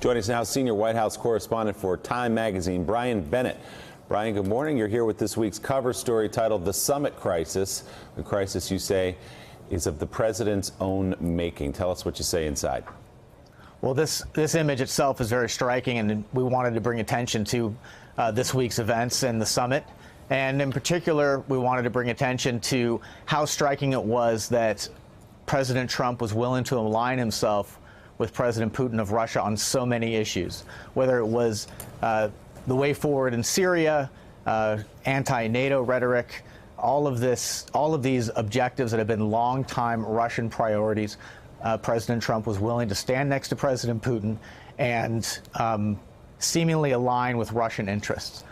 Joining us now, senior White House correspondent for Time Magazine, Brian Bennett. Brian, good morning. You're here with this week's cover story titled The Summit Crisis. The crisis, you say, is of the president's own making. Tell us what you say inside. Well, this image itself is very striking, and we wanted to bring attention to this week's events and the summit. And in particular, we wanted to bring attention to how striking it was that President Trump was willing to align himself with President Putin of Russia on so many issues, whether it was the way forward in Syria, anti-NATO rhetoric, all of these objectives that have been long-time Russian priorities. President Trump was willing to stand next to President Putin and seemingly align with Russian interests.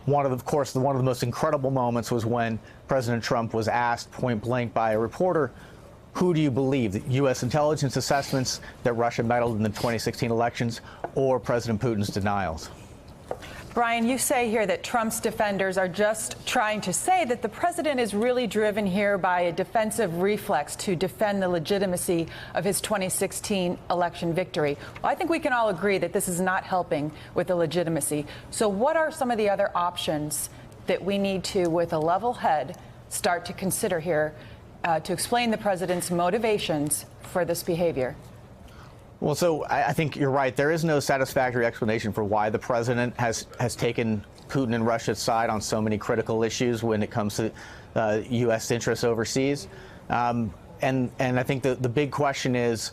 One of the most incredible moments was when President Trump was asked point blank by a reporter, who do you believe, the U.S. intelligence assessments that Russia meddled in the 2016 elections or President Putin's denials? Brian, you say here that Trump's defenders are just trying to say that the president is really driven here by a defensive reflex to defend the legitimacy of his 2016 election victory. Well, I think we can all agree that this is not helping with the legitimacy. So what are some of the other options that we need to, with a level head, start to consider here to explain the president's motivations for this behavior? Well, so I think you're right. There is no satisfactory explanation for why the president has taken Putin and Russia's side on so many critical issues when it comes to U.S. interests overseas. And I think the big question is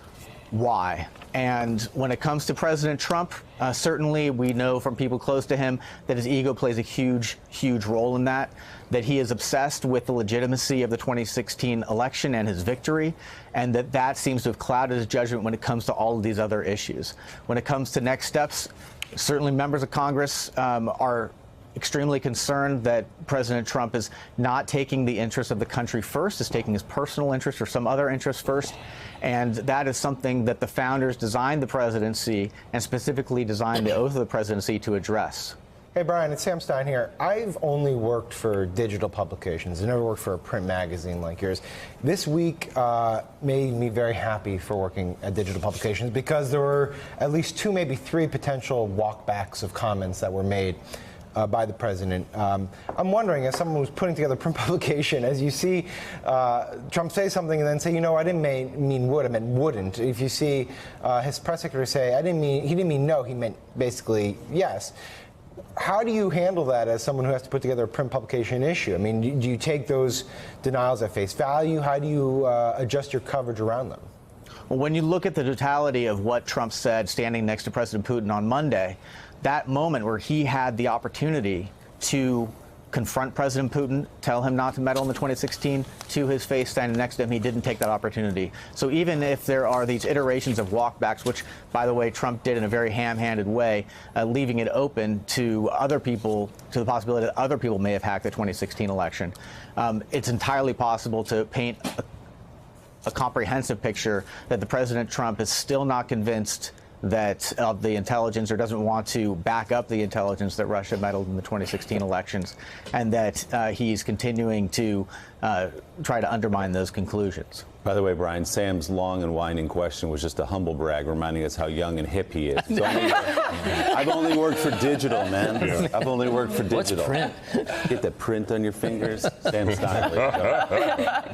why? And when it comes to President Trump, certainly we know from people close to him that his ego plays a huge, huge role in that he is obsessed with the legitimacy of the 2016 election and his victory, and that seems to have clouded his judgment when it comes to all of these other issues. When it comes to next steps, certainly members of Congress are extremely concerned that President Trump is not taking the interests of the country first, is taking his personal interest or some other interest first. And that is something that the founders designed the presidency and specifically designed the oath of the presidency to address. Hey, Brian, it's Sam Stein here. I've only worked for digital publications. I've never worked for a print magazine like yours. This week made me very happy for working at digital publications because there were at least two, maybe three potential walkbacks of comments that were made by the president. I'm wondering, as someone who's putting together a print publication, as you see Trump say something and then say, you know, I didn't mean would, I meant wouldn't. If you see his press secretary say, he didn't mean no, he meant basically yes. How do you handle that as someone who has to put together a print publication issue? I mean, do you take those denials at face value? How do you adjust your coverage around them? Well, when you look at the totality of what Trump said standing next to President Putin on Monday, that moment where he had the opportunity to confront President Putin, tell him not to meddle in the 2016, to his face standing next to him, he didn't take that opportunity. So even if there are these iterations of walkbacks, which, by the way, Trump did in a very ham-handed way, leaving it open to other people, to the possibility that other people may have hacked the 2016 election, it's entirely possible to paint a comprehensive picture that the President Trump is still not convinced that of the intelligence, or doesn't want to back up the intelligence that Russia meddled in the 2016 elections, and that he's continuing to try to undermine those conclusions. By the way, Brian, Sam's long and winding question was just a humble brag, reminding us how young and hip he is. I've only worked for digital, man. Yeah. I've only worked for digital. What's print? Get that print on your fingers. Sam Stein.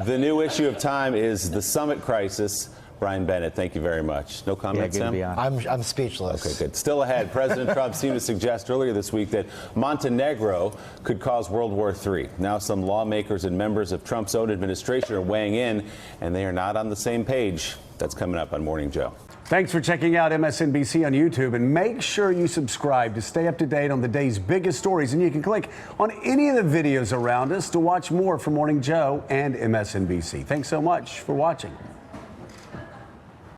The new issue of Time is The Summit Crisis. Brian Bennett, thank you very much. No comment, Sam? I'm speechless. Okay, good. Still ahead, President Trump seemed to suggest earlier this week that Montenegro could cause World War III. Now some lawmakers and members of Trump's own administration are weighing in, and they are not on the same page. That's coming up on Morning Joe. Thanks for checking out MSNBC on YouTube, and make sure you subscribe to stay up to date on the day's biggest stories. And you can click on any of the videos around us to watch more from Morning Joe and MSNBC. Thanks so much for watching.